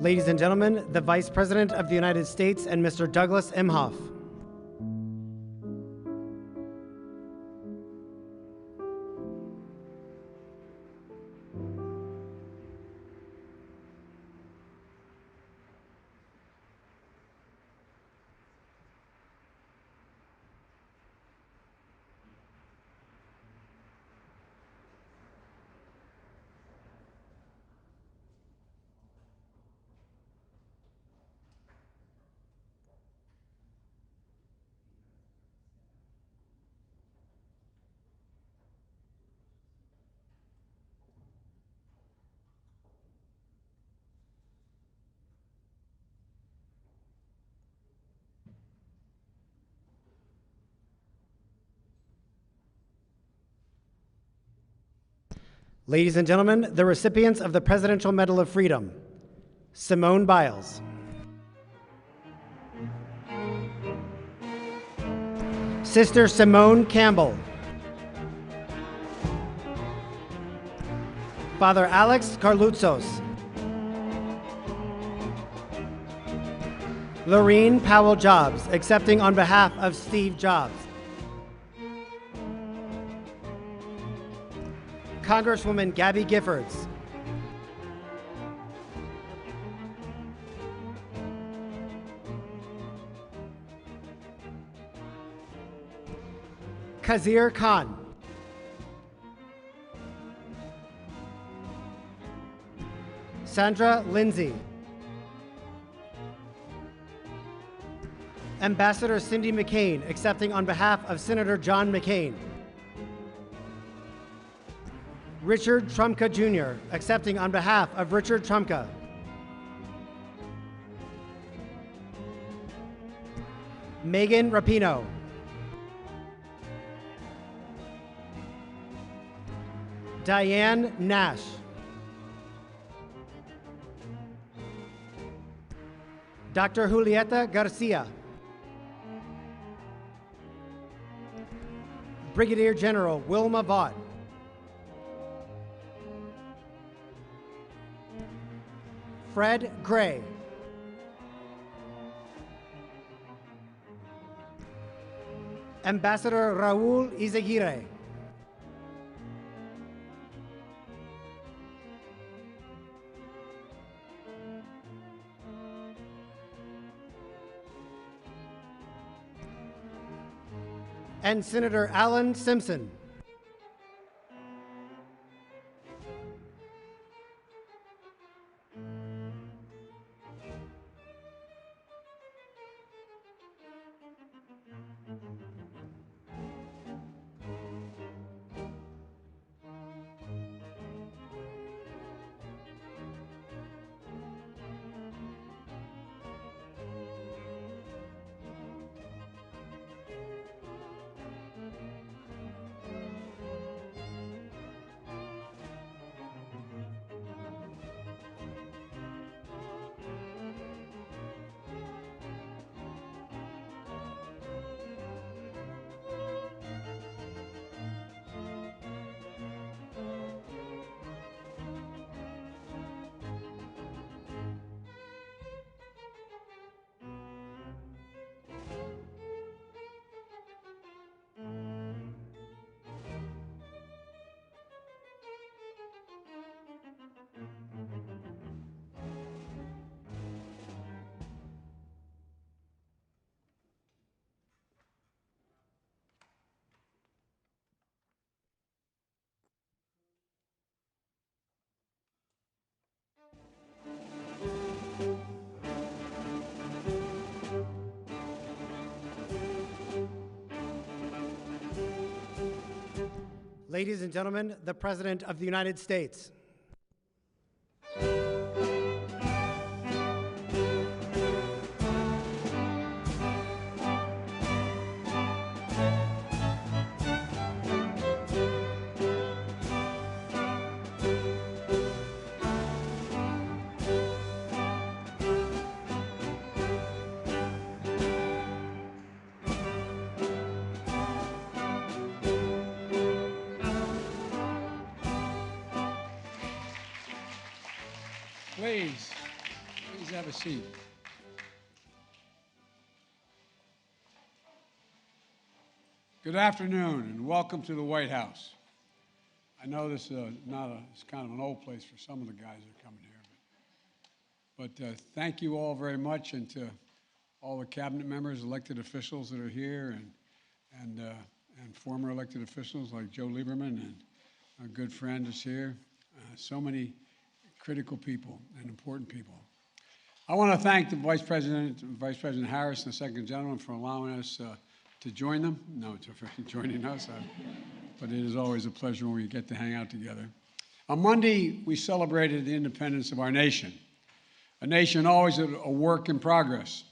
Ladies and gentlemen, the Vice President of the United States and Mr. Douglas Emhoff. Ladies and gentlemen, the recipients of the Presidential Medal of Freedom, Simone Biles. Sister Simone Campbell. Father Alex Carlutzos. Lorene Powell Jobs, accepting on behalf of Steve Jobs. Congresswoman Gabby Giffords. Kazir Khan. Sandra Lindsay. Ambassador Cindy McCain, accepting on behalf of Senator John McCain. Richard Trumka Jr., accepting on behalf of Richard Trumka. Megan Rapinoe. Diane Nash. Dr. Julieta Garcia. Brigadier General Wilma Vaught. Fred Gray. Ambassador Raul Izaguirre. And Senator Alan Simpson. Ladies and gentlemen, the President of the United States. Please have a seat. Good afternoon and welcome to the White House. I know this is it's kind of an old place for some of the guys that are coming here. But thank you all very much, and to all the cabinet members, elected officials that are here, and former elected officials like Joe Lieberman, and our good friend is here. So many critical people and important people. I want to thank the Vice President Harris and the Second Gentleman for allowing us to join them. No, it's for joining us, but it is always a pleasure when we get to hang out together. On Monday, we celebrated the independence of our nation. A nation always a work in progress,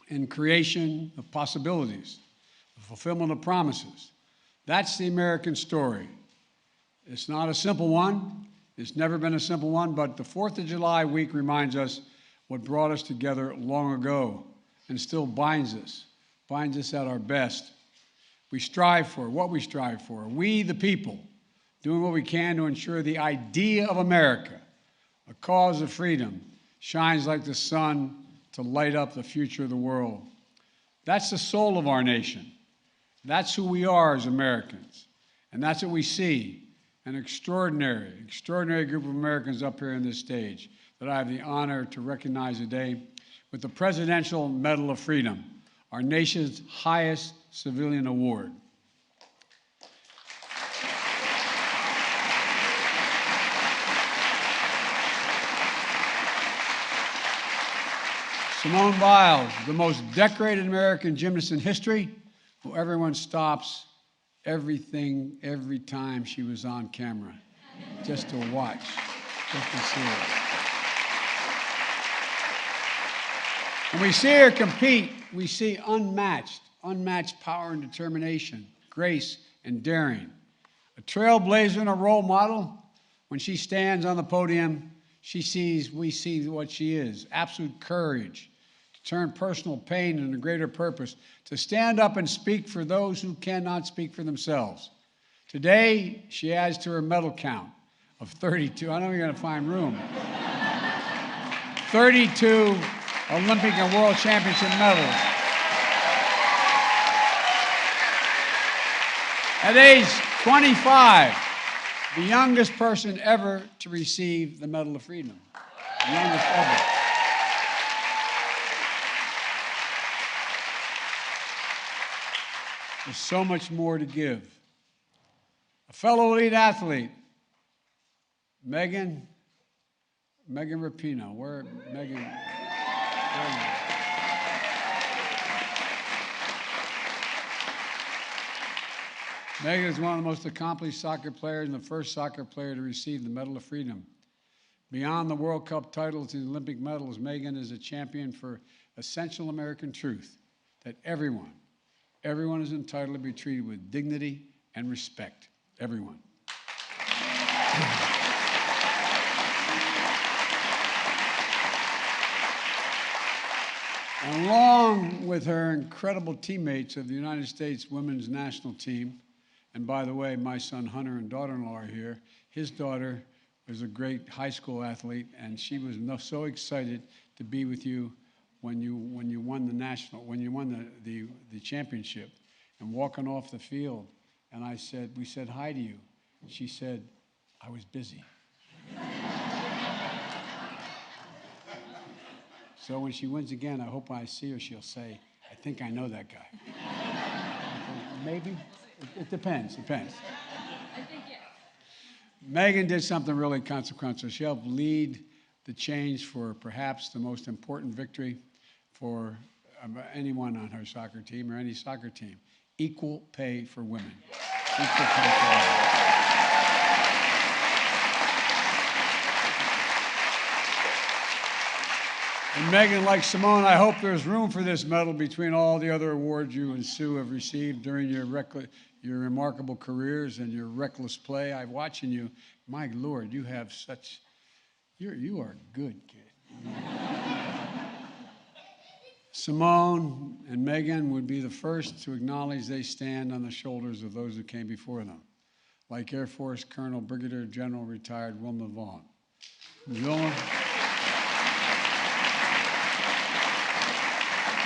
in creation of possibilities, the fulfillment of promises. That's the American story. It's not a simple one. It's never been a simple one, but the 4th of July week reminds us what brought us together long ago and still binds us at our best. We strive for what we strive for. We, the people, doing what we can to ensure the idea of America, a cause of freedom, shines like the sun to light up the future of the world. That's the soul of our nation. That's who we are as Americans. And that's what we see, an extraordinary group of Americans up here on this stage that I have the honor to recognize today with the Presidential Medal of Freedom, our nation's highest civilian award. Simone Biles, the most decorated American gymnast in history, who everyone stops everything every time she was on camera, just to watch, just to see her. When we see her compete, we see unmatched power and determination, grace and daring. A trailblazer and a role model. When she stands on the podium, we see what she is, absolute courage, to turn personal pain into greater purpose, to stand up and speak for those who cannot speak for themselves. Today, she adds to her medal count of 32. I know you're going to find room. 32 Olympic and World Championship medals. At age 25, the youngest person ever to receive the Medal of Freedom. The youngest ever. There's so much more to give. A fellow elite athlete, Megan Rapinoe. Where, Megan? Megan is one of the most accomplished soccer players and the first soccer player to receive the Medal of Freedom. Beyond the World Cup titles and Olympic medals, Megan is a champion for essential American truth that everyone is entitled to be treated with dignity and respect. Everyone. And along with her incredible teammates of the United States women's national team, and by the way, my son Hunter and daughter-in-law are here. His daughter was a great high school athlete, and she was so excited to be with you when you won the championship, and walking off the field. And we said hi to you. She said, I was busy. So when she wins again, I hope I see her, she'll say, I think I know that guy. Maybe? It depends. I think yes. Megan did something really consequential. She helped lead the change for perhaps the most important victory for anyone on her soccer team or any soccer team. Equal pay for women. Equal pay for women. And Megan, like Simone, I hope there's room for this medal between all the other awards you and Sue have received during your remarkable careers and your reckless play. I'm watching you. My Lord, you have such, you are a good kid. Simone and Megan would be the first to acknowledge they stand on the shoulders of those who came before them, like Air Force Colonel Brigadier General retired Wilma Vaughn. Wilma.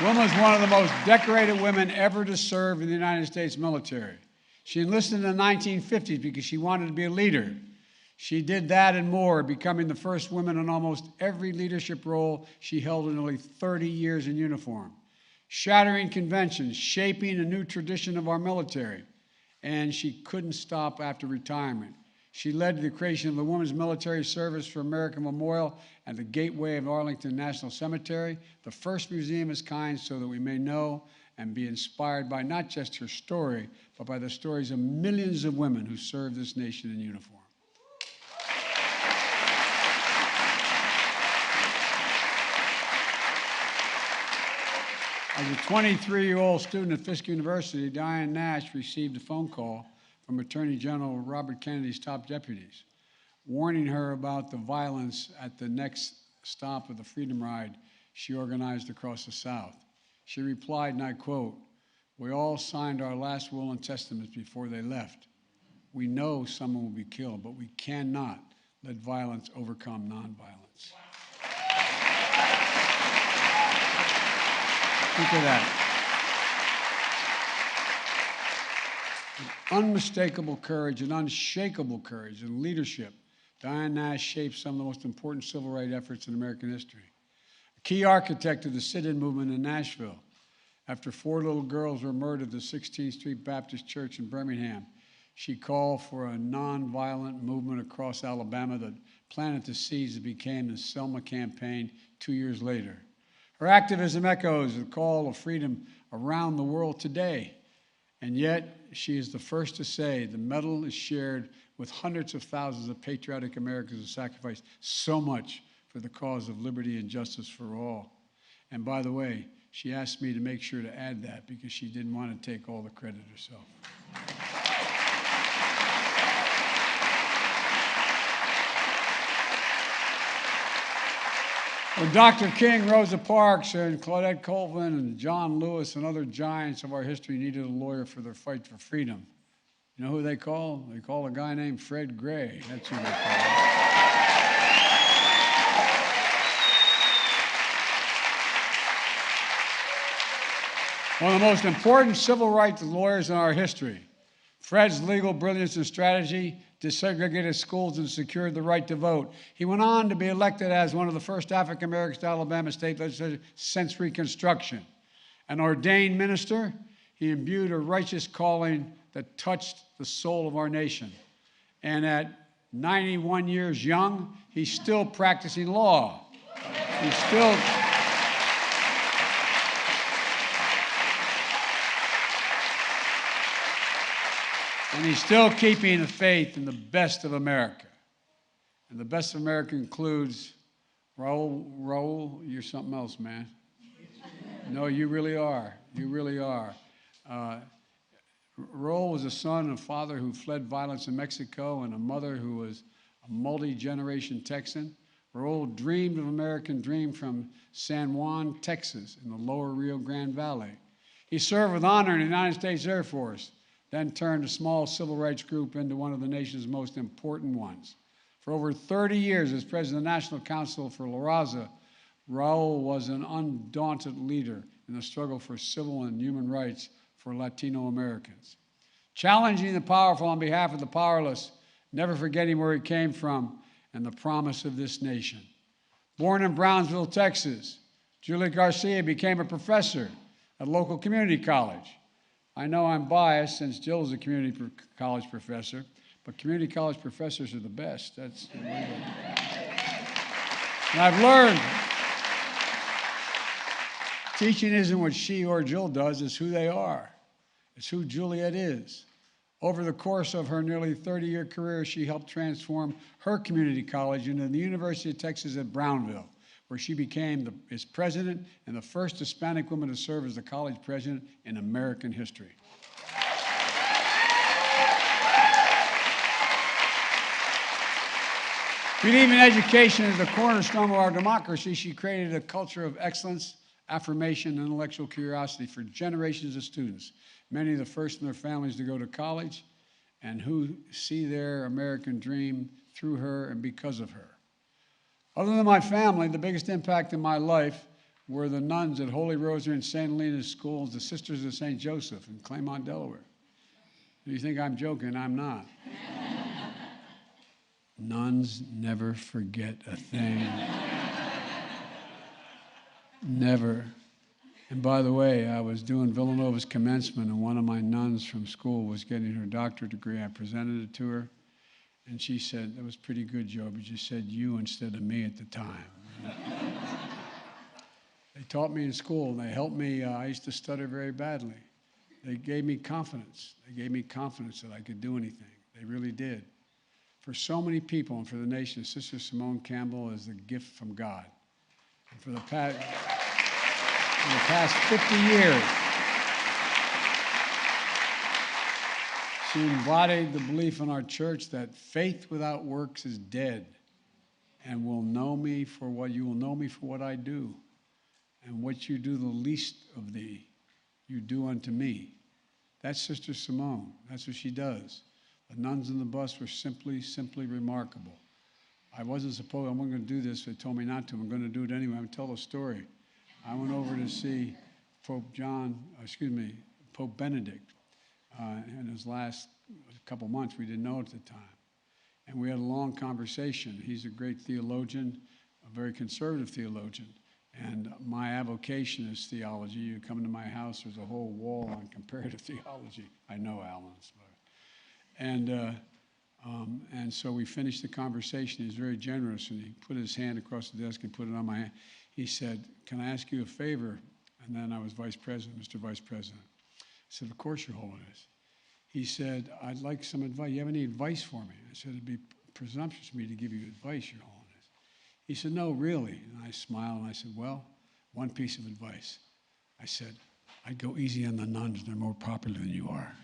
Wilma is one of the most decorated women ever to serve in the United States military. She enlisted in the 1950s because she wanted to be a leader. She did that and more, becoming the first woman in almost every leadership role she held in nearly 30 years in uniform, shattering conventions, shaping a new tradition of our military. And she couldn't stop after retirement. She led to the creation of the Women's Military Service for America Memorial at the Gateway of Arlington National Cemetery, the first museum of its kind, so that we may know and be inspired by not just her story, but by the stories of millions of women who serve this nation in uniform. As a 23-year-old student at Fisk University, Diane Nash received a phone call from Attorney General Robert Kennedy's top deputies, warning her about the violence at the next stop of the Freedom Ride she organized across the South. She replied, and I quote, "We all signed our last will and testaments before they left. We know someone will be killed, but we cannot let violence overcome nonviolence." Think of that. With unmistakable courage and unshakable courage and leadership, Diane Nash shaped some of the most important civil rights efforts in American history. A key architect of the sit-in movement in Nashville. After 4 little girls were murdered at the 16th Street Baptist Church in Birmingham, she called for a nonviolent movement across Alabama that planted the seeds that became the Selma Campaign 2 years later. Her activism echoes the call of freedom around the world today. And yet, she is the first to say the medal is shared with hundreds of thousands of patriotic Americans who sacrificed so much for the cause of liberty and justice for all. And by the way, she asked me to make sure to add that because she didn't want to take all the credit herself. When Dr. King, Rosa Parks, and Claudette Colvin, and John Lewis, and other giants of our history needed a lawyer for their fight for freedom, you know who they call? They call a guy named Fred Gray. That's who they call. One of the most important civil rights lawyers in our history. Fred's legal brilliance and strategy desegregated schools and secured the right to vote. He went on to be elected as one of the first African Americans to Alabama state legislature since Reconstruction. An ordained minister, he imbued a righteous calling that touched the soul of our nation. And at 91 years young, he's still practicing law. He's still... And he's still keeping the faith in the best of America. And the best of America includes, Raul, you're something else, man. No, you really are. You really are. Raul was a son and a father who fled violence in Mexico and a mother who was a multi-generation Texan. Raul dreamed of American dream from San Juan, Texas, in the lower Rio Grande Valley. He served with honor in the United States Air Force, then turned a small civil rights group into one of the nation's most important ones. For over 30 years as president of the National Council for La Raza, Raul was an undaunted leader in the struggle for civil and human rights for Latino Americans. Challenging the powerful on behalf of the powerless, never forgetting where he came from and the promise of this nation. Born in Brownsville, Texas, Julie Garcia became a professor at a local community college. I know I'm biased since Jill is a community college professor, but community college professors are the best. That's and I've learned teaching isn't what she or Jill does, it's who they are. It's who Juliet is. Over the course of her nearly 30-year career, she helped transform her community college into the University of Texas at Brownville, where she became its president and the first Hispanic woman to serve as the college president in American history. Believing education is the cornerstone of our democracy, she created a culture of excellence, affirmation, and intellectual curiosity for generations of students, many of the first in their families to go to college, and who see their American dream through her and because of her. Other than my family, the biggest impact in my life were the nuns at Holy Rosary and St. Helena's schools, the Sisters of St. Joseph in Claymont, Delaware. You think I'm joking? I'm not. Nuns never forget a thing. Never. And by the way, I was doing Villanova's commencement, and one of my nuns from school was getting her doctorate degree. I presented it to her, and she said, "That was pretty good, Joe, but you said you instead of me at the time." They taught me in school, and they helped me. I used to stutter very badly. They gave me confidence. They gave me confidence that I could do anything. They really did. For so many people and for the nation, Sister Simone Campbell is a gift from God. And for the past 50 years, she embodied the belief in our church that faith without works is dead, and will know me for what you will know me for what I do. And what you do the least of thee, you do unto me. That's Sister Simone. That's what she does. The nuns in the bus were simply remarkable. I wasn't going to do this. They told me not to. I'm going to do it anyway. I'm going to tell a story. I went over to see Pope Benedict in his last couple months. We didn't know at the time. And we had a long conversation. He's a great theologian, a very conservative theologian. And my avocation is theology. You come into my house, there's a whole wall on comparative theology. I know Alan's. And so we finished the conversation. He was very generous, and he put his hand across the desk and put it on my hand. He said, "Can I ask you a favor?" And then I was vice president, Mr. Vice President. I said, "Of course, Your Holiness." He said, "I'd like some advice. You have any advice for me?" I said, "It'd be presumptuous of me to give you advice, Your Holiness." He said, "No, really." And I smiled, and I said, "Well, one piece of advice." I said, "I'd go easy on the nuns. They're more popular than you are."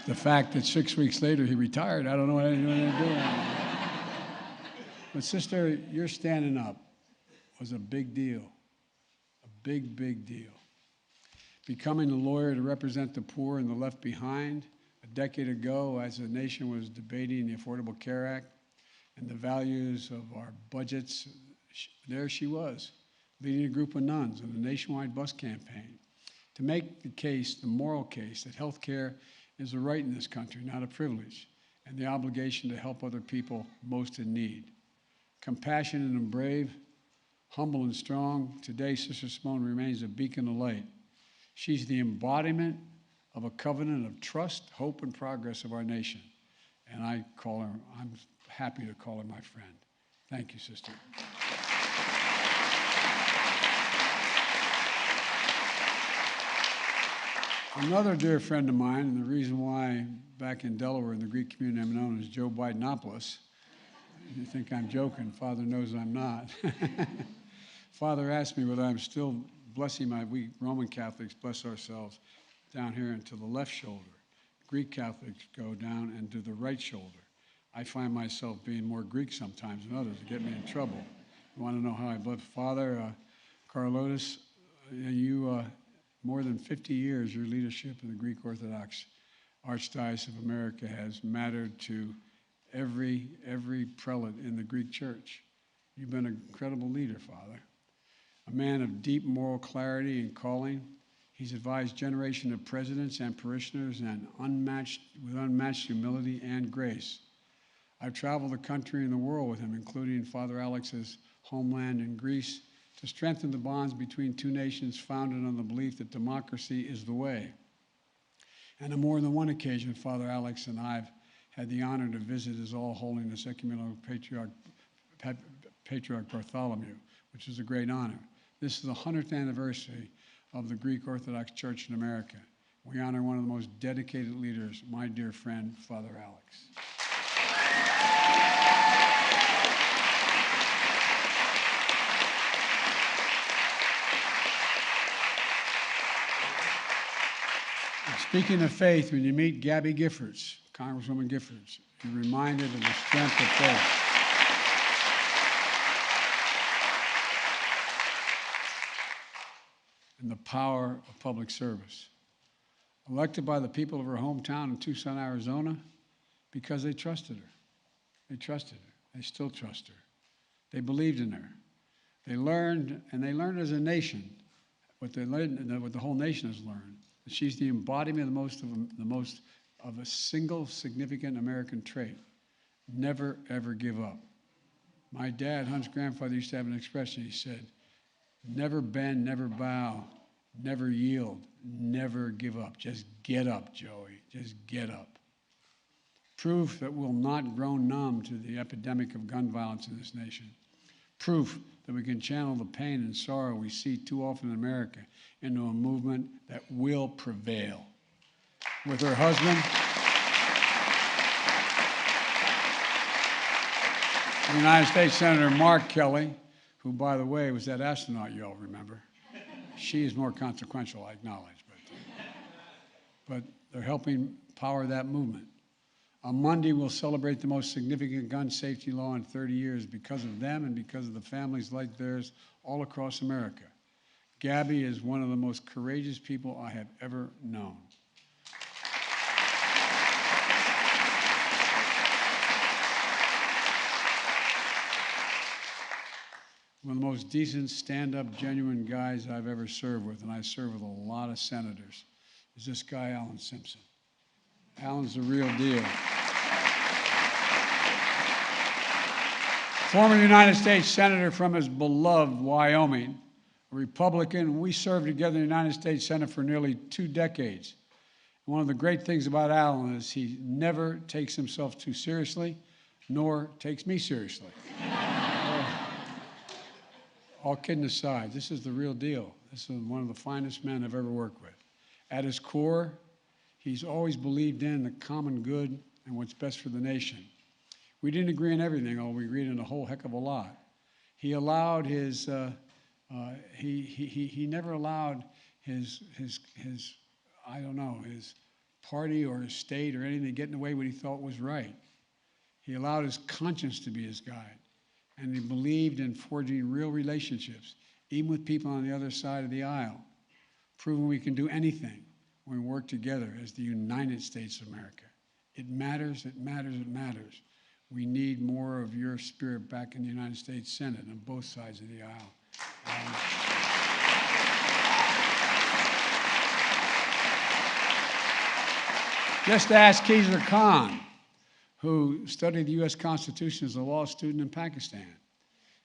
The fact that 6 weeks later he retired, I don't know what anyone doing. But sister, your standing up was a big deal, a big, big deal. Becoming a lawyer to represent the poor and the left behind a decade ago as the nation was debating the Affordable Care Act and the values of our budgets, there she was, leading a group of nuns in a nationwide bus campaign to make the case, the moral case, that health care is a right in this country, not a privilege, and the obligation to help other people most in need. Compassionate and brave, humble and strong, today Sister Simone remains a beacon of light. She's the embodiment of a covenant of trust, hope, and progress of our nation. And I'm happy to call her my friend. Thank you, sister. Another dear friend of mine, and the reason why back in Delaware in the Greek community I'm known as Joe Bidenopoulos. You think I'm joking. Father knows I'm not. Father asked me whether I'm still blessing we Roman Catholics bless ourselves down here into the left shoulder. Greek Catholics go down and do the right shoulder. I find myself being more Greek sometimes than others to get me in trouble. You want to know how I bless? Father Carlotis, you more than 50 years, your leadership in the Greek Orthodox Archdiocese of America has mattered to every prelate in the Greek Church. You've been an incredible leader, Father. A man of deep moral clarity and calling. He's advised generations of presidents and parishioners with unmatched humility and grace. I've traveled the country and the world with him, including Father Alex's homeland in Greece, to strengthen the bonds between two nations founded on the belief that democracy is the way. And on more than one occasion, Father Alex and I have had the honor to visit His All Holiness Ecumenical Patriarch Bartholomew, which is a great honor. This is the 100th anniversary of the Greek Orthodox Church in America. We honor one of the most dedicated leaders, my dear friend, Father Alex. Speaking of faith, when you meet Gabby Giffords, Congresswoman Giffords, you're reminded of the strength of faith. And the power of public service. Elected by the people of her hometown in Tucson, Arizona, because they trusted her. They trusted her. They still trust her. They believed in her. They learned, and they learned as a nation, what they learned, what the whole nation has learned. She's the embodiment of a single significant American trait: never ever give up. My dad, Hunt's grandfather, used to have an expression. He said, "Never bend, never bow, never yield, never give up. Just get up, Joey. Just get up." Proof that we'll not grow numb to the epidemic of gun violence in this nation. Proof that we can channel the pain and sorrow we see too often in America into a movement that will prevail. With her husband, the United States Senator Mark Kelly, who, by the way, was that astronaut you all remember. She is more consequential, I acknowledge, but they're helping power that movement. On Monday, we'll celebrate the most significant gun safety law in 30 years because of them and because of the families like theirs all across America. Gabby is one of the most courageous people I have ever known. One of the most decent, stand-up, genuine guys I've ever served with, and I serve with a lot of senators, is this guy, Alan Simpson. Alan's the real deal. Former United States Senator from his beloved Wyoming, a Republican. We served together in the United States Senate for nearly 2 decades. And one of the great things about Alan is he never takes himself too seriously, nor takes me seriously. All kidding aside, this is the real deal. This is one of the finest men I've ever worked with. At his core, he's always believed in the common good and what's best for the nation. We didn't agree on everything, although we agreed on a whole heck of a lot. He allowed his, he never allowed his party or his state or anything to get in the way what he thought was right. He allowed his conscience to be his guide, and he believed in forging real relationships, even with people on the other side of the aisle, proving we can do anything when we work together as the United States of America. It matters, it matters, it matters. We need more of your spirit back in the United States Senate on both sides of the aisle. Just ask Keizar Khan, who studied the U.S. Constitution as a law student in Pakistan.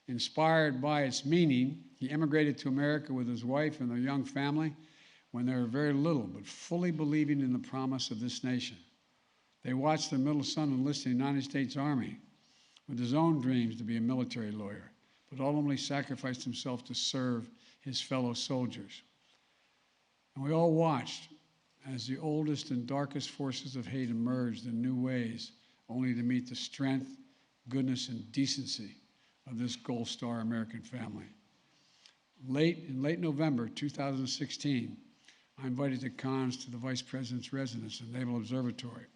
Inspired by its meaning, he immigrated to America with his wife and their young family when they were very little, but fully believing in the promise of this nation. They watched their middle son enlist in the United States Army with his own dreams to be a military lawyer, but ultimately sacrificed himself to serve his fellow soldiers. And we all watched as the oldest and darkest forces of hate emerged in new ways, only to meet the strength, goodness, and decency of this Gold Star American family. In late November 2016, I invited the Khans to the Vice President's residence at Naval Observatory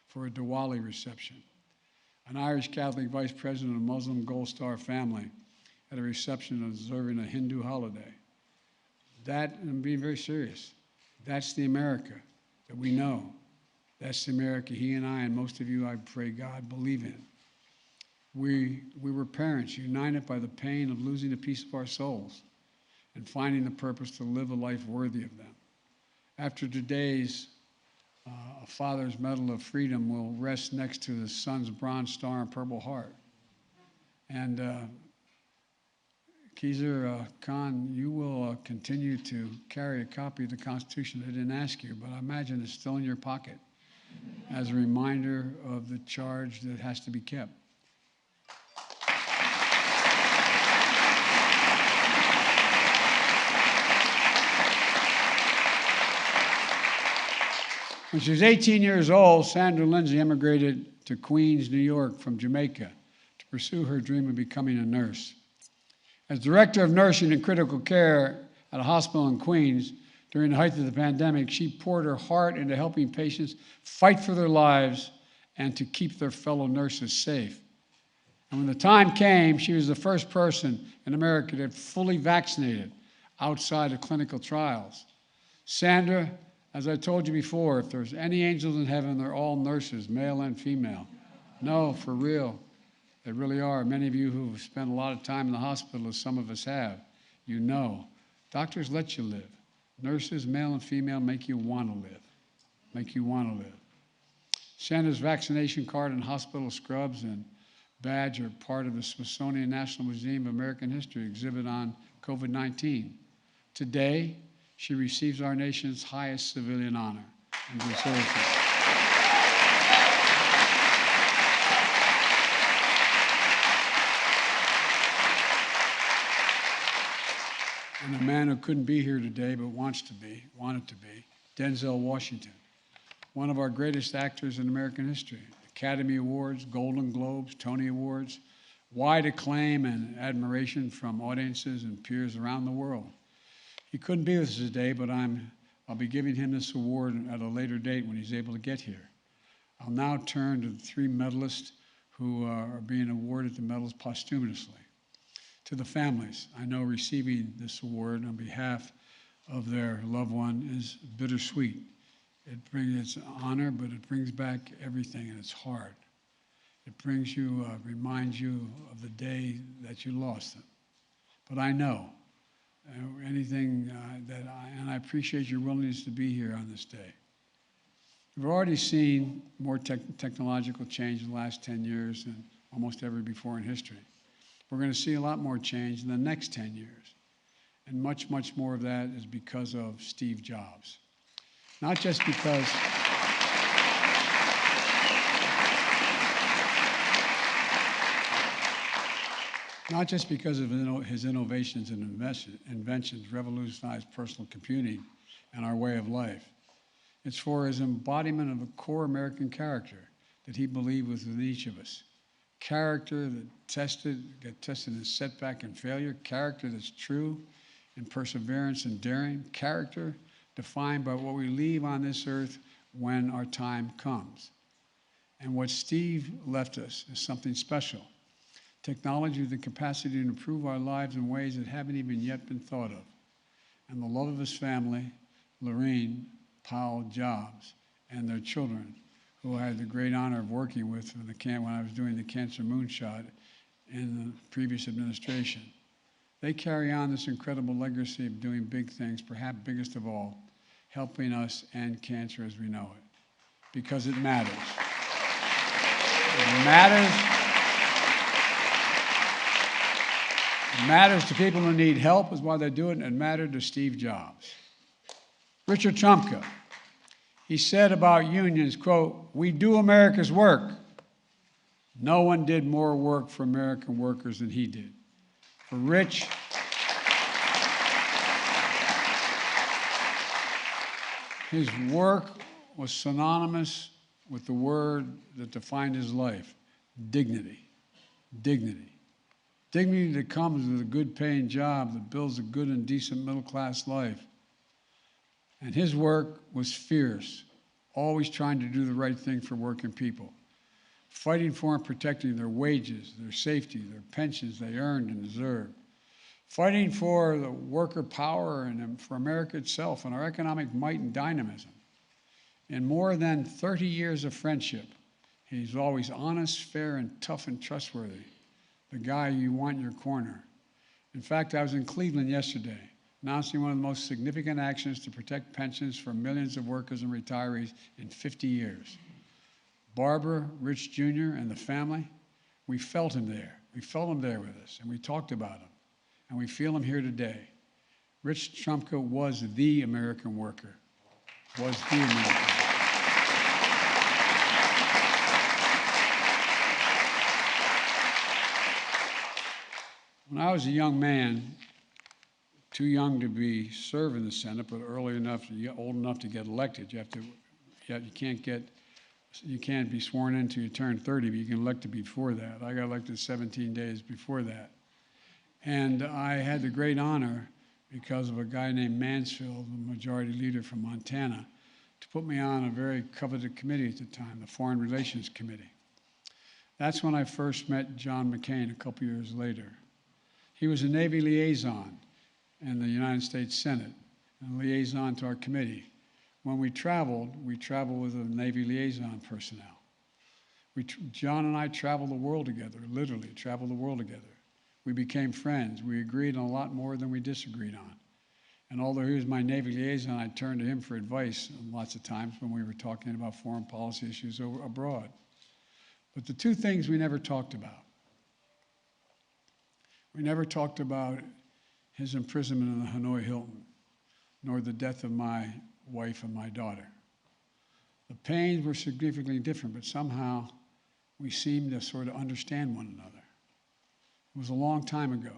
for a Diwali reception. An Irish Catholic Vice President of a Muslim Gold Star family at a reception observing a Hindu holiday. That, and I'm being very serious, that's the America that we know. That's the America he and I, and most of you, I pray God, believe in. We were parents united by the pain of losing a piece of our souls and finding the purpose to live a life worthy of them. After today's a father's Medal of Freedom will rest next to the son's Bronze Star and Purple Heart. And Keizar Khan, you will continue to carry a copy of the Constitution. I didn't ask you, but I imagine it's still in your pocket as a reminder of the charge that has to be kept. When she was 18 years old, Sandra Lindsay immigrated to Queens, New York from Jamaica to pursue her dream of becoming a nurse. As director of nursing and critical care at a hospital in Queens during the height of the pandemic, she poured her heart into helping patients fight for their lives and to keep their fellow nurses safe. And when the time came, she was the first person in America that fully vaccinated outside of clinical trials. Sandra, as I told you before, if there's any angels in heaven, they're all nurses, male and female. No, for real. They really are. Many of you who have spent a lot of time in the hospital, as some of us have, you know. Doctors let you live. Nurses, male and female, make you want to live. Make you want to live. Santa's vaccination card and hospital scrubs and badge are part of the Smithsonian National Museum of American History exhibit on COVID-19. Today, she receives our nation's highest civilian honor and deserves it. And a man who couldn't be here today but wanted to be, Denzel Washington, one of our greatest actors in American history. Academy Awards, Golden Globes, Tony Awards, wide acclaim and admiration from audiences and peers around the world. He couldn't be with us today, but I'll be giving him this award at a later date when he's able to get here. I'll now turn to the three medalists who are being awarded the medals posthumously. To the families, I know receiving this award on behalf of their loved one is bittersweet. It brings its honor, but it brings back everything, and it's hard. It brings you, reminds you of the day that you lost them. But I know anything and I appreciate your willingness to be here on this day. We've already seen more technological change in the last 10 years than almost ever before in history. We're going to see a lot more change in the next 10 years. And much, much more of that is because of Steve Jobs. Not just because of his innovations and inventions revolutionized personal computing and our way of life. It's for his embodiment of a core American character that he believed was within each of us. Character that get tested in setback and failure, character that's true in perseverance and daring, character defined by what we leave on this earth when our time comes. And what Steve left us is something special. Technology with the capacity to improve our lives in ways that haven't even yet been thought of. And the love of his family, Lorene Powell Jobs, and their children, who I had the great honor of working with when I was doing the cancer moonshot in the previous administration. They carry on this incredible legacy of doing big things, perhaps biggest of all, helping us end cancer as we know it, because it matters. It matters. It matters to people who need help is why they do it, and it mattered to Steve Jobs. Richard Trumka, he said about unions, quote, "We do America's work. No one did more work for American workers than he did." For Rich, his work was synonymous with the word that defined his life, dignity. Dignity. Dignity that comes with a good paying job that builds a good and decent middle class life. And his work was fierce, always trying to do the right thing for working people, fighting for and protecting their wages, their safety, their pensions they earned and deserved, fighting for the worker power and for America itself and our economic might and dynamism. In more than 30 years of friendship, he's always honest, fair, and tough and trustworthy, the guy you want in your corner. In fact, I was in Cleveland yesterday, announcing one of the most significant actions to protect pensions for millions of workers and retirees in 50 years. Barbara, Rich Jr., and the family, we felt him there. We felt him there with us, and we talked about him. And we feel him here today. Rich Trumka was the American worker. Was the American worker. When I was a young man, too young to serve in the Senate, but old enough to get elected, you can't be sworn in until you turn 30, but you can elect before that. I got elected 17 days before that. And I had the great honor, because of a guy named Mansfield, the majority leader from Montana, to put me on a very coveted committee at the time, the Foreign Relations Committee. That's when I first met John McCain a couple years later. He was a Navy liaison in the United States Senate, and a liaison to our committee. When we traveled with a Navy liaison personnel. John and I traveled the world together, literally traveled the world together. We became friends. We agreed on a lot more than we disagreed on. And although he was my Navy liaison, I turned to him for advice lots of times when we were talking about foreign policy issues abroad. But the two things we never talked about. We never talked about his imprisonment in the Hanoi Hilton, nor the death of my wife and my daughter. The pains were significantly different, but somehow we seemed to sort of understand one another. It was a long time ago.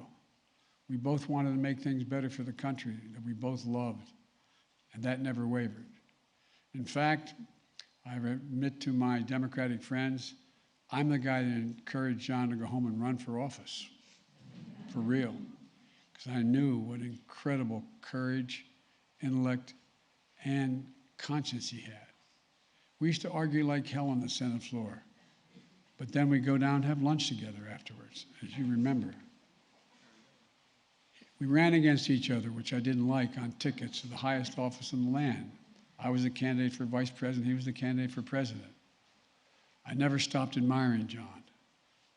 We both wanted to make things better for the country that we both loved, and that never wavered. In fact, I admit to my Democratic friends, I'm the guy that encouraged John to go home and run for office, for real, because I knew what incredible courage, intellect, and conscience he had. We used to argue like hell on the Senate floor, but then we'd go down and have lunch together afterwards, as you remember. We ran against each other, which I didn't like, on tickets to the highest office in the land. I was the candidate for vice president, he was the candidate for president. I never stopped admiring John,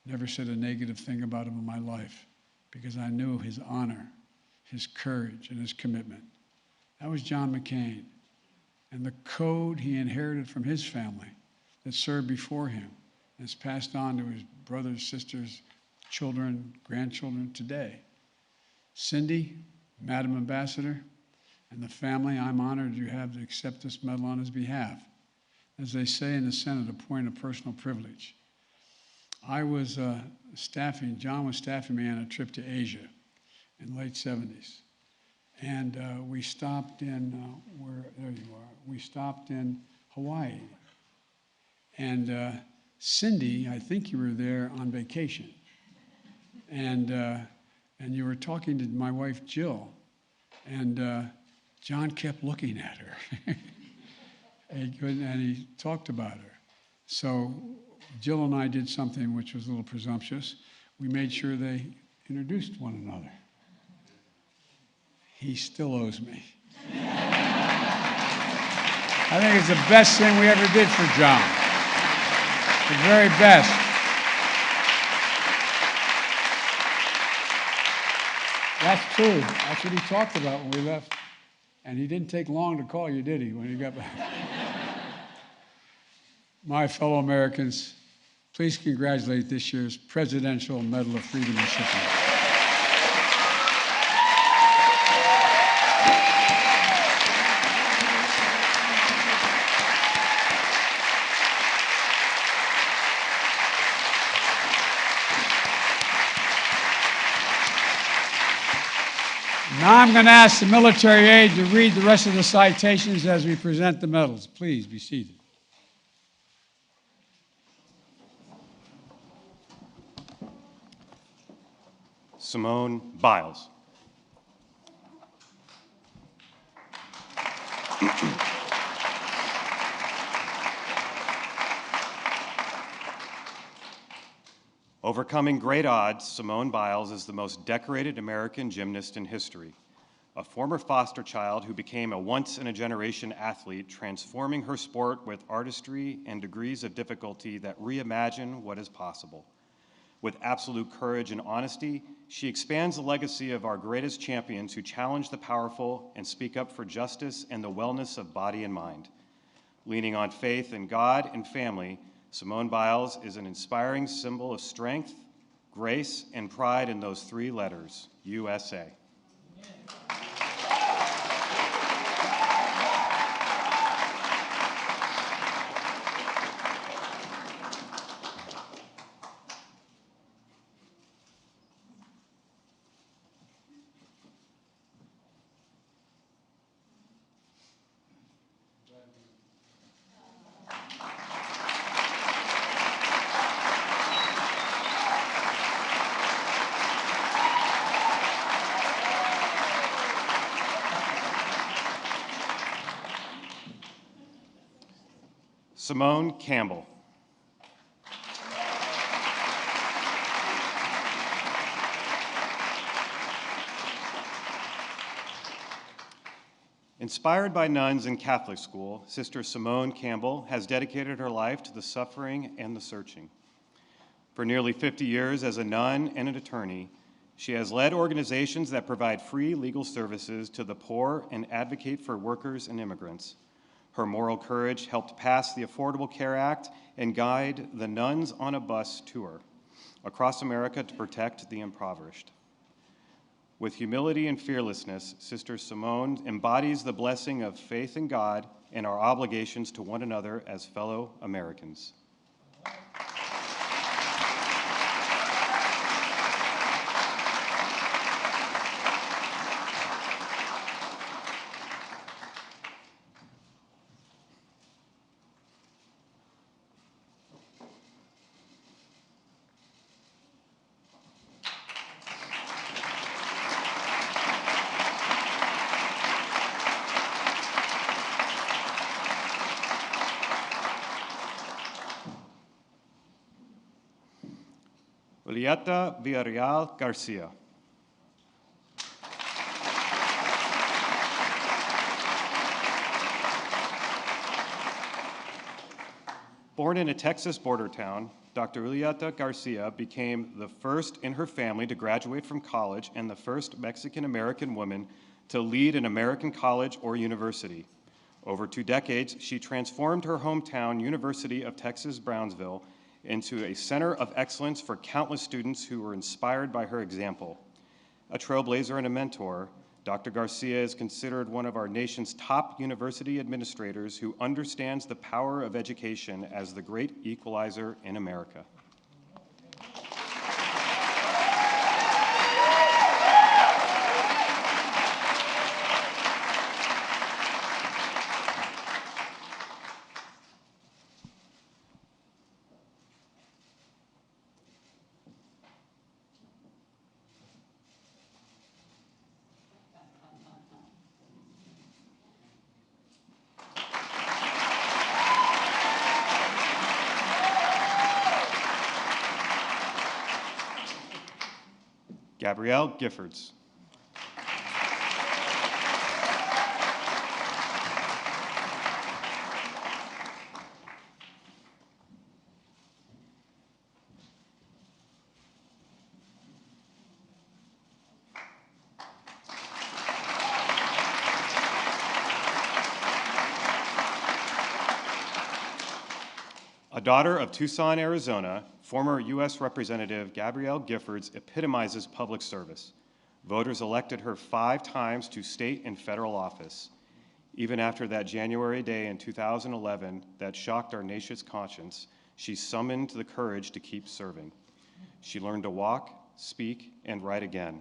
never said a negative thing about him in my life, because I knew his honor, his courage, and his commitment. That was John McCain. And the code he inherited from his family that served before him and is passed on to his brothers, sisters, children, grandchildren today. Cindy, Madam Ambassador, and the family, I'm honored you have to accept this medal on his behalf. As they say in the Senate, a point of personal privilege. I was John was staffing me on a trip to Asia in the late 70s. And we stopped in, there you are, we stopped in Hawaii. And Cindy, I think you were there on vacation. And you were talking to my wife, Jill, and John kept looking at her. and he talked about her. So Jill and I did something which was a little presumptuous. We made sure they introduced one another. He still owes me. I think it's the best thing we ever did for John. The very best. That's true. That's what he talked about when we left. And he didn't take long to call you, did he, when he got back? My fellow Americans, please congratulate this year's Presidential Medal of Freedom recipient. Now I'm going to ask the military aide to read the rest of the citations as we present the medals. Please be seated. Simone Biles. Overcoming great odds, Simone Biles is the most decorated American gymnast in history. A former foster child who became a once-in-a-generation athlete, transforming her sport with artistry and degrees of difficulty that reimagine what is possible. With absolute courage and honesty, she expands the legacy of our greatest champions who challenge the powerful and speak up for justice and the wellness of body and mind. Leaning on faith in God and family, Simone Biles is an inspiring symbol of strength, grace, and pride in those three letters, USA. Simone Campbell. Inspired by nuns in Catholic school, Sister Simone Campbell has dedicated her life to the suffering and the searching. For nearly 50 years as a nun and an attorney, she has led organizations that provide free legal services to the poor and advocate for workers and immigrants. Her moral courage helped pass the Affordable Care Act and guide the Nuns on a Bus tour across America to protect the impoverished. With humility and fearlessness, Sister Simone embodies the blessing of faith in God and our obligations to one another as fellow Americans. Julieta Villarreal Garcia. Born in a Texas border town, Dr. Julieta Garcia became the first in her family to graduate from college and the first Mexican-American woman to lead an American college or university. Over 2 decades, she transformed her hometown, University of Texas Brownsville, into a center of excellence for countless students who were inspired by her example. A trailblazer and a mentor, Dr. Garcia is considered one of our nation's top university administrators who understands the power of education as the great equalizer in America. Gabrielle Giffords. A daughter of Tucson, Arizona, former U.S. Representative Gabrielle Giffords epitomizes public service. Voters elected her 5 times to state and federal office. Even after that January day in 2011 that shocked our nation's conscience, she summoned the courage to keep serving. She learned to walk, speak, and write again.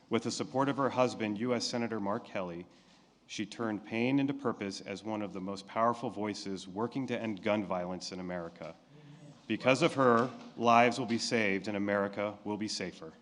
With the support of her husband, U.S. Senator Mark Kelly, she turned pain into purpose as one of the most powerful voices working to end gun violence in America. Because of her, lives will be saved and America will be safer.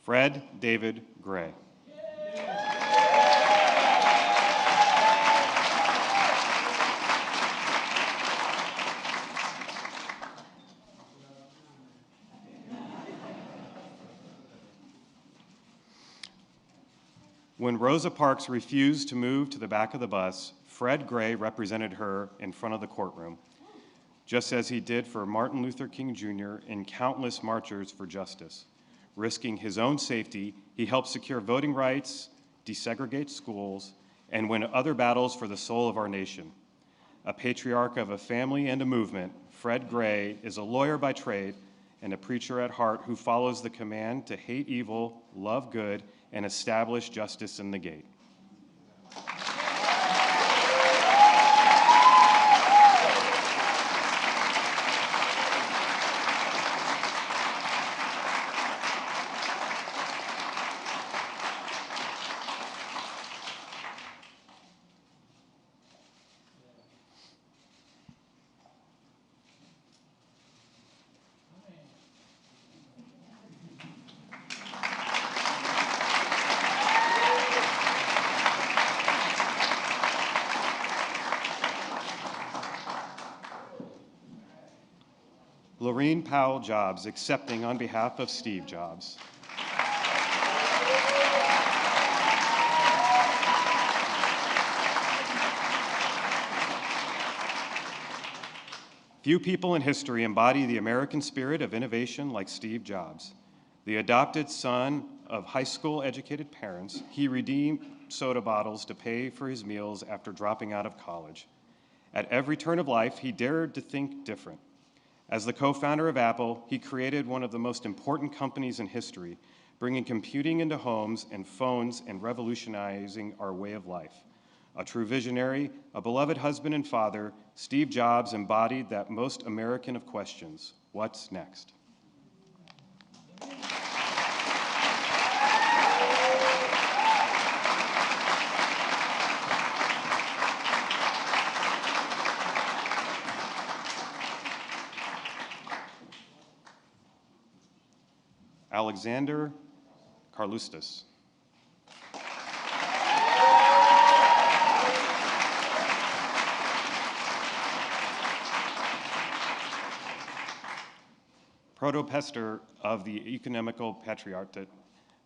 Fred David Gray. When Rosa Parks refused to move to the back of the bus, Fred Gray represented her in front of the courtroom, just as he did for Martin Luther King Jr. and countless marchers for justice. Risking his own safety, he helped secure voting rights, desegregate schools, and win other battles for the soul of our nation. A patriarch of a family and a movement, Fred Gray is a lawyer by trade and a preacher at heart who follows the command to hate evil, love good, and establish justice in the gate. Lorene Powell Jobs, accepting on behalf of Steve Jobs. Few people in history embody the American spirit of innovation like Steve Jobs. The adopted son of high school educated parents, he redeemed soda bottles to pay for his meals after dropping out of college. At every turn of life, he dared to think different. As the co-founder of Apple, he created one of the most important companies in history, bringing computing into homes and phones and revolutionizing our way of life. A true visionary, a beloved husband and father, Steve Jobs embodied that most American of questions: what's next? Alexander Carlustas. Protopester of the Ecumenical Patriarchate,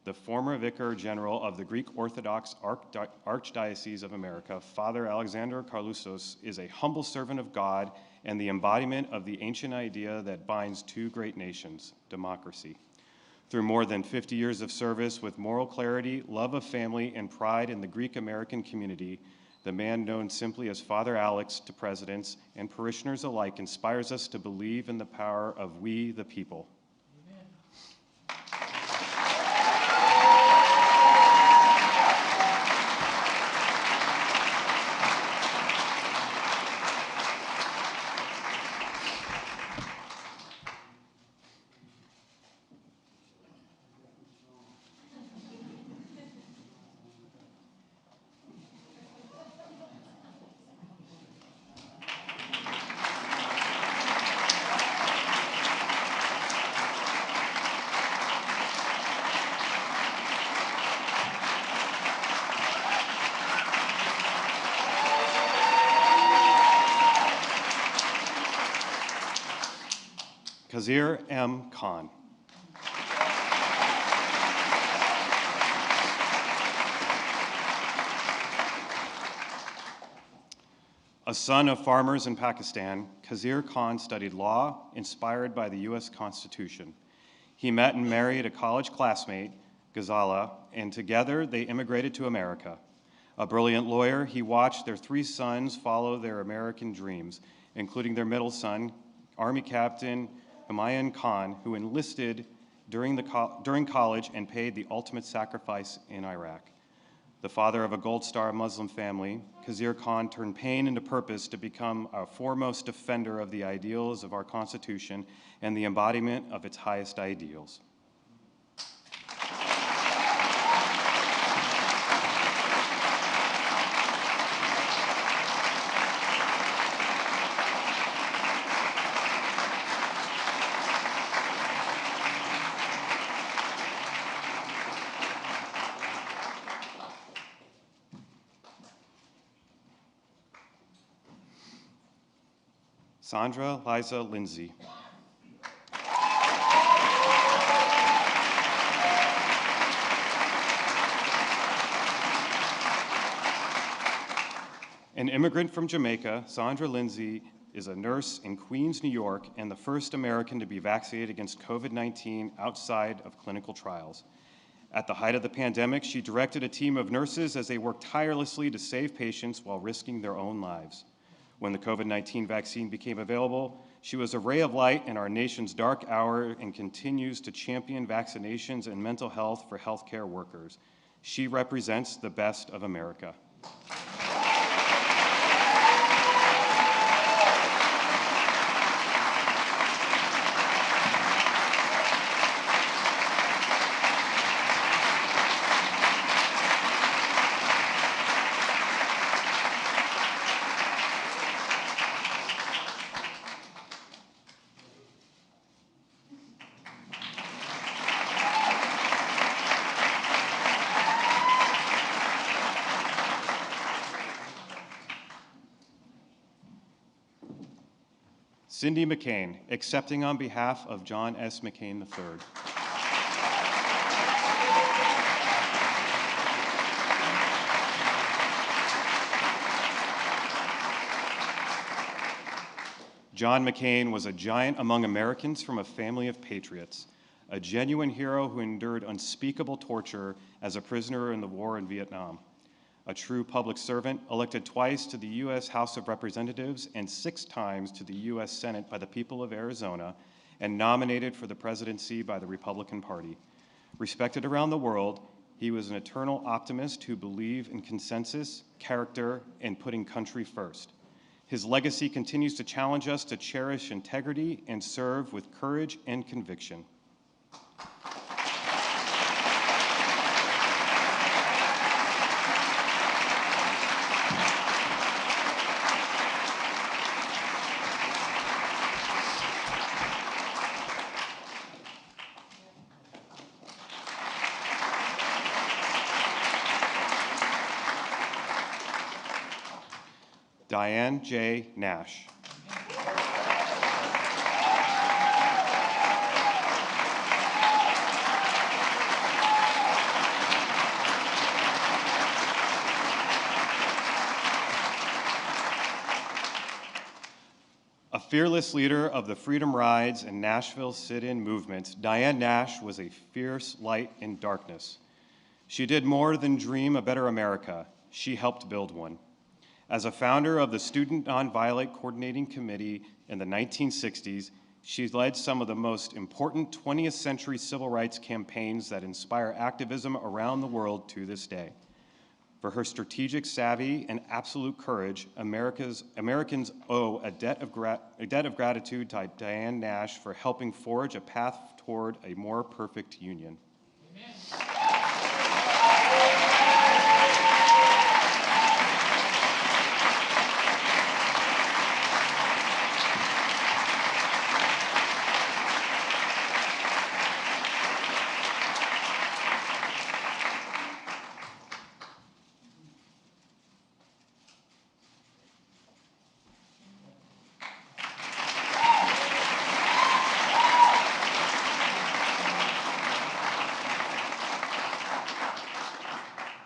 the former Vicar General of the Greek Orthodox Archdiocese of America, Father Alexander Carlustos is a humble servant of God and the embodiment of the ancient idea that binds two great nations, democracy. Through more than 50 years of service with moral clarity, love of family, and pride in the Greek-American community, the man known simply as Father Alex to presidents and parishioners alike inspires us to believe in the power of we, the people. Kazir M. Khan. A son of farmers in Pakistan, Kazir Khan studied law, inspired by the U.S. Constitution. He met and married a college classmate, Ghazala, and together they immigrated to America. A brilliant lawyer, he watched their three sons follow their American dreams, including their middle son, Army Captain Humayun Khan, who enlisted during college and paid the ultimate sacrifice in Iraq. The father of a Gold Star Muslim family, Kazir Khan turned pain into purpose to become a foremost defender of the ideals of our Constitution and the embodiment of its highest ideals. Sandra Liza Lindsay. An immigrant from Jamaica, Sandra Lindsay is a nurse in Queens, New York, and the first American to be vaccinated against COVID-19 outside of clinical trials. At the height of the pandemic, she directed a team of nurses as they worked tirelessly to save patients while risking their own lives. When the COVID-19 vaccine became available, she was a ray of light in our nation's dark hour and continues to champion vaccinations and mental health for healthcare workers. She represents the best of America. Cindy McCain, accepting on behalf of John S. McCain III. John McCain was a giant among Americans from a family of patriots, a genuine hero who endured unspeakable torture as a prisoner in the war in Vietnam, a true public servant elected twice to the U.S. House of Representatives and 6 times to the U.S. Senate by the people of Arizona, and nominated for the presidency by the Republican Party. Respected around the world, he was an eternal optimist who believed in consensus, character, and putting country first. His legacy continues to challenge us to cherish integrity and serve with courage and conviction. Diane J. Nash. A fearless leader of the Freedom Rides and Nashville sit-in movements, Diane Nash was a fierce light in darkness. She did more than dream a better America. She helped build one. As a founder of the Student Nonviolent Coordinating Committee in the 1960s, she led some of the most important 20th century civil rights campaigns that inspire activism around the world to this day. For her strategic savvy and absolute courage, Americans owe a debt of gratitude to Diane Nash for helping forge a path toward a more perfect union. Amen.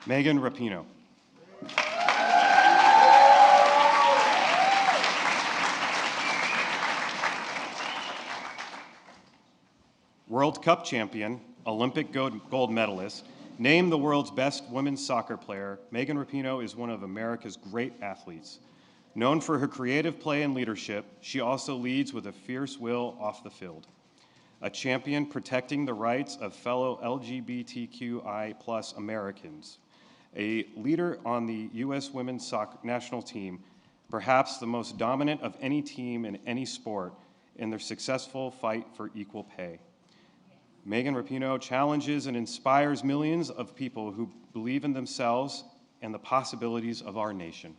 Megan Rapinoe. World Cup champion, Olympic gold medalist, named the world's best women's soccer player, Megan Rapinoe is one of America's great athletes. Known for her creative play and leadership, she also leads with a fierce will off the field. A champion protecting the rights of fellow LGBTQI+ Americans. A leader on the U.S. women's soccer national team, perhaps the most dominant of any team in any sport in their successful fight for equal pay. Megan Rapinoe challenges and inspires millions of people who believe in themselves and the possibilities of our nation.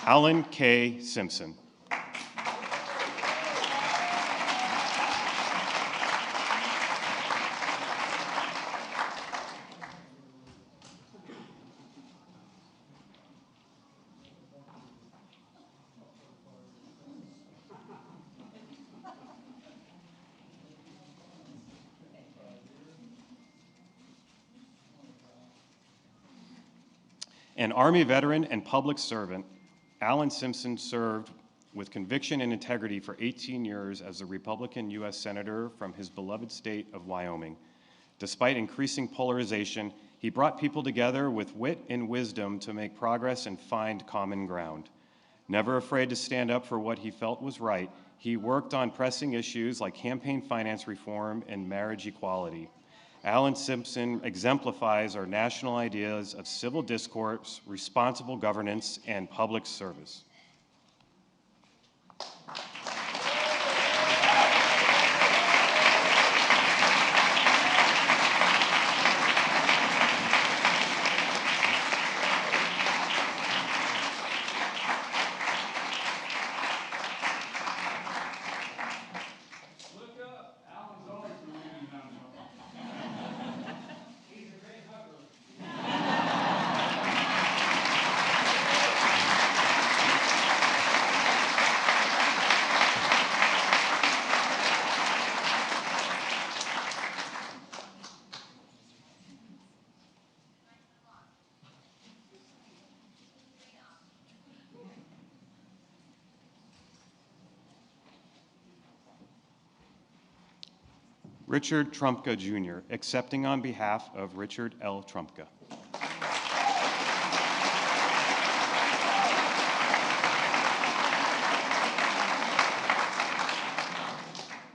Alan K. Simpson. An Army veteran and public servant, Alan Simpson served with conviction and integrity for 18 years as a Republican U.S. Senator from his beloved state of Wyoming. Despite increasing polarization, he brought people together with wit and wisdom to make progress and find common ground. Never afraid to stand up for what he felt was right, he worked on pressing issues like campaign finance reform and marriage equality. Alan Simpson exemplifies our national ideas of civil discourse, responsible governance, and public service. Richard Trumpka Jr., accepting on behalf of Richard L. Trumpka.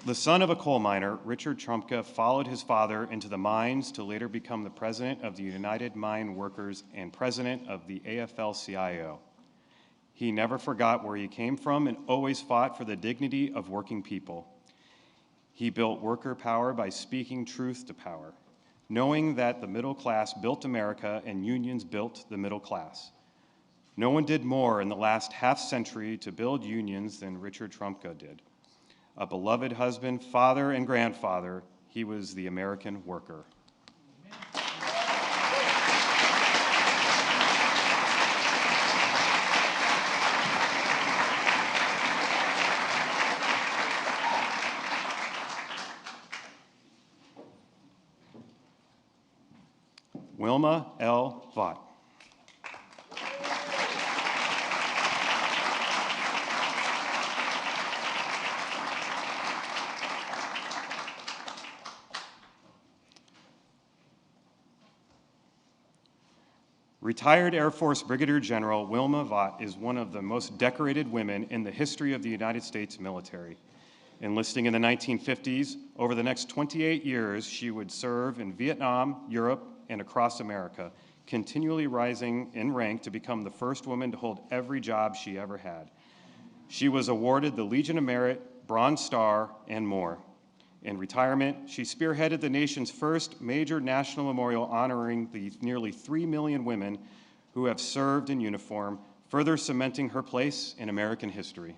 The son of a coal miner, Richard Trumpka followed his father into the mines to later become the president of the United Mine Workers and president of the AFL-CIO. He never forgot where he came from and always fought for the dignity of working people. He built worker power by speaking truth to power, knowing that the middle class built America and unions built the middle class. No one did more in the last half century to build unions than Richard Trumpka did. A beloved husband, father, and grandfather, he was the American worker. Wilma L. Vaught. Retired Air Force Brigadier General Wilma Vaught is one of the most decorated women in the history of the United States military. Enlisting in the 1950s, over the next 28 years, she would serve in Vietnam, Europe, and across America, continually rising in rank to become the first woman to hold every job she ever had. She was awarded the Legion of Merit, Bronze Star, and more. In retirement, she spearheaded the nation's first major national memorial honoring the nearly 3 million women who have served in uniform, further cementing her place in American history.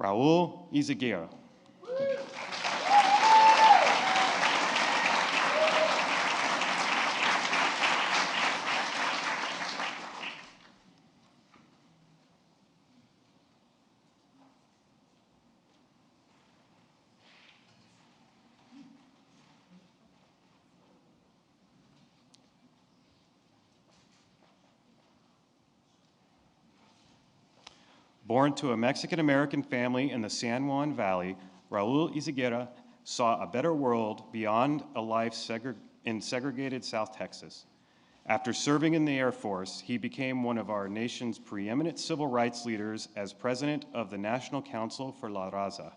Raul Izaguirre. Born to a Mexican-American family in the San Juan Valley, Raul Izaguirre saw a better world beyond a life in segregated South Texas. After serving in the Air Force, he became one of our nation's preeminent civil rights leaders as president of the National Council for La Raza.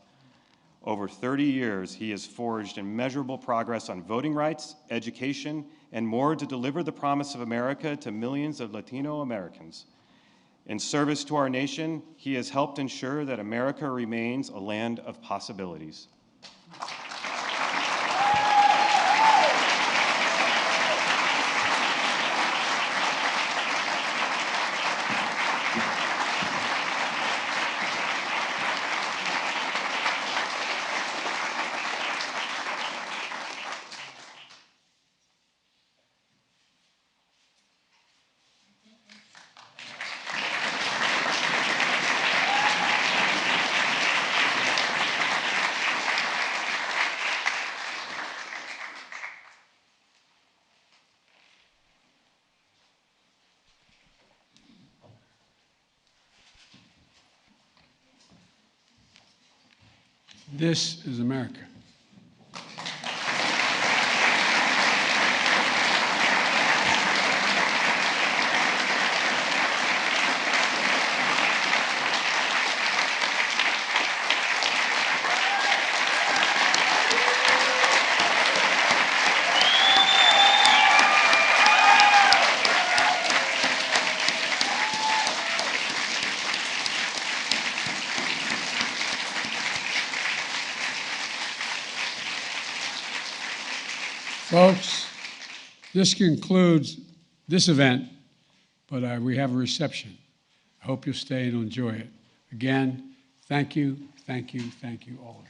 Over 30 years, he has forged immeasurable progress on voting rights, education, and more to deliver the promise of America to millions of Latino Americans. In service to our nation, he has helped ensure that America remains a land of possibilities. This is America. Folks, this concludes this event, but we have a reception. I hope you'll stay and enjoy it. Again, thank you, thank you, thank you all.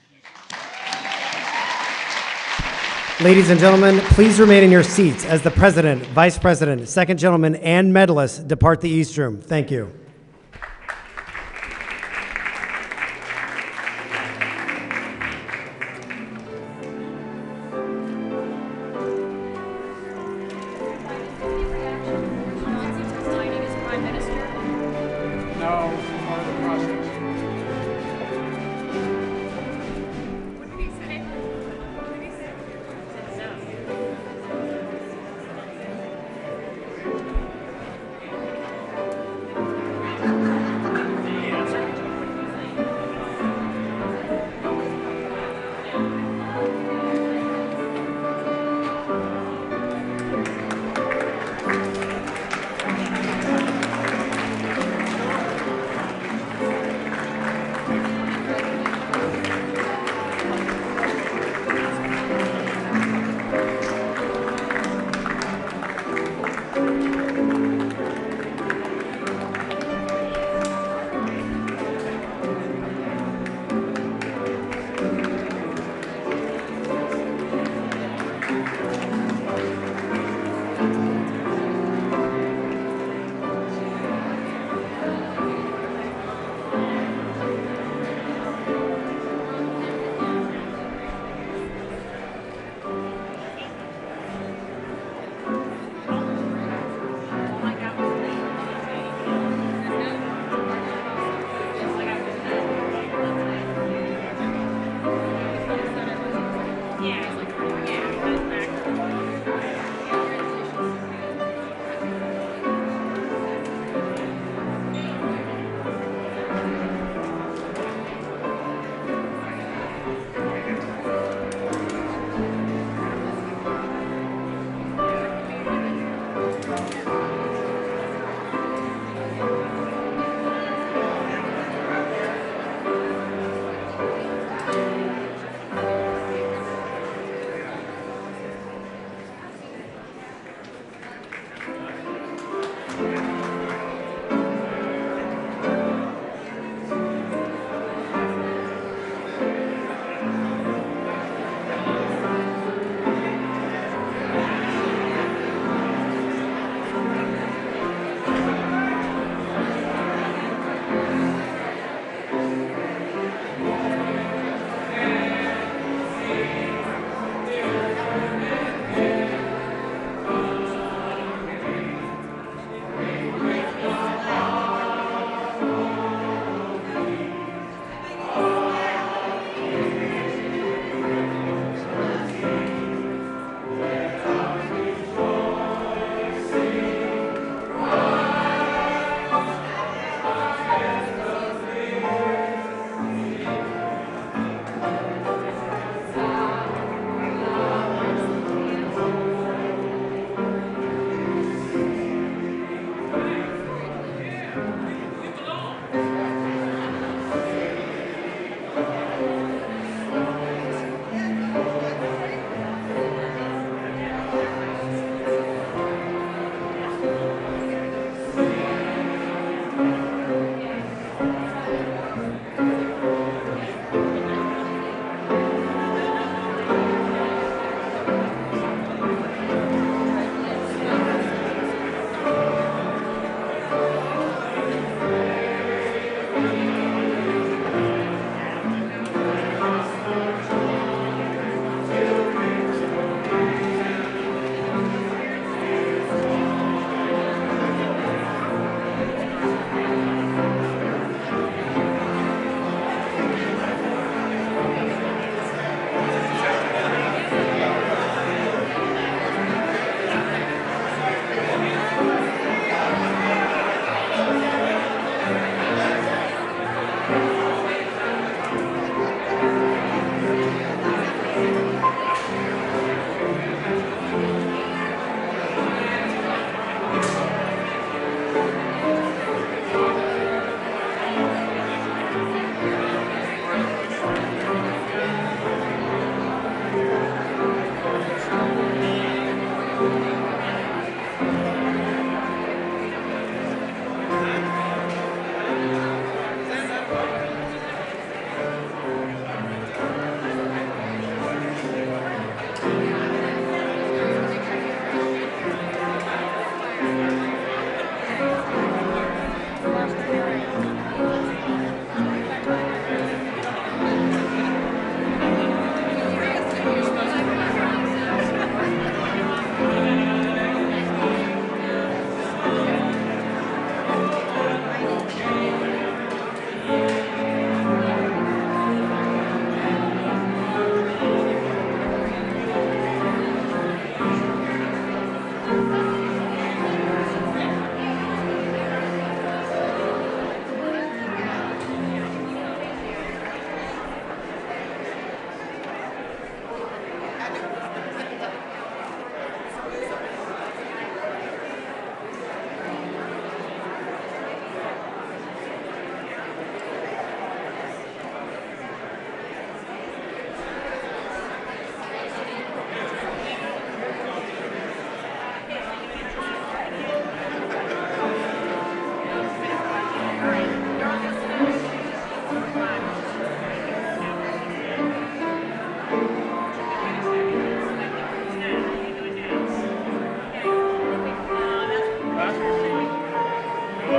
Ladies and gentlemen, please remain in your seats as the President, Vice President, Second Gentleman, and medalists depart the East Room. Thank you.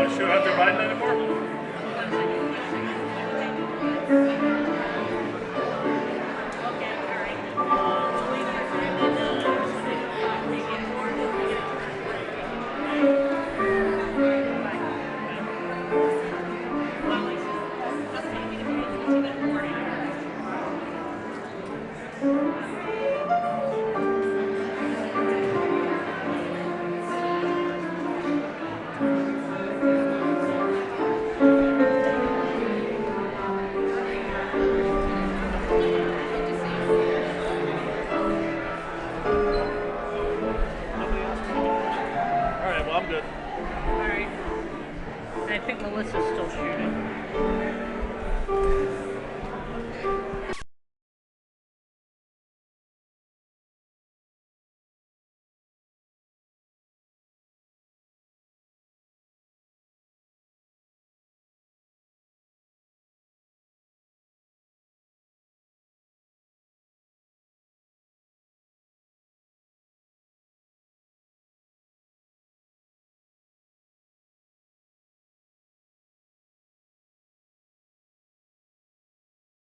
want to shoot Hunter Biden anymore? I think Melissa's still shooting.